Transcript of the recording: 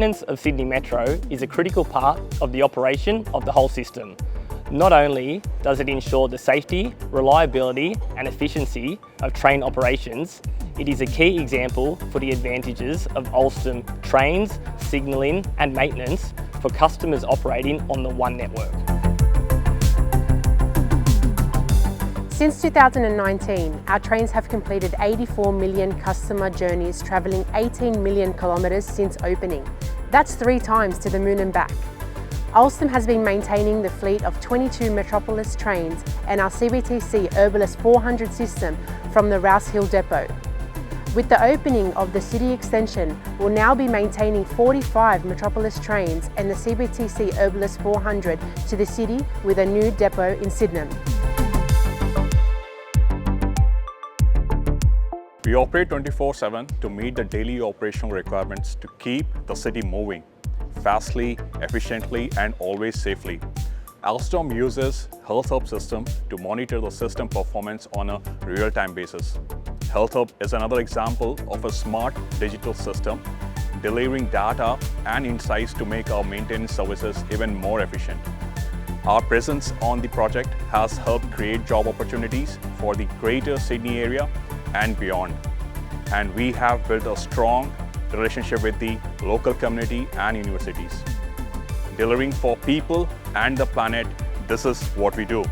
Maintenance of Sydney Metro is a critical part of the operation of the whole system. Not only does it ensure the safety, reliability and efficiency of train operations, it is a key example for the advantages of Alstom trains, signalling and maintenance for customers operating on the One network. Since 2019, our trains have completed 84 million customer journeys, travelling 18 million kilometres since opening. That's 3 times to the moon and back. Alstom has been maintaining the fleet of 22 Metropolis trains and our CBTC Urbalus 400 system from the Rouse Hill depot. With the opening of the city extension, we'll now be maintaining 45 Metropolis trains and the CBTC Urbalus 400 to the city with a new depot in Sydenham. We operate 24/7 to meet the daily operational requirements to keep the city moving fastly, efficiently and always safely. Alstom uses Health Hub system to monitor the system performance on a real-time basis. Health Hub is another example of a smart digital system delivering data and insights to make our maintenance services even more efficient. Our presence on the project has helped create job opportunities for the greater Sydney area and beyond. And we have built a strong relationship with the local community and universities. Delivering for people and the planet, this is what we do.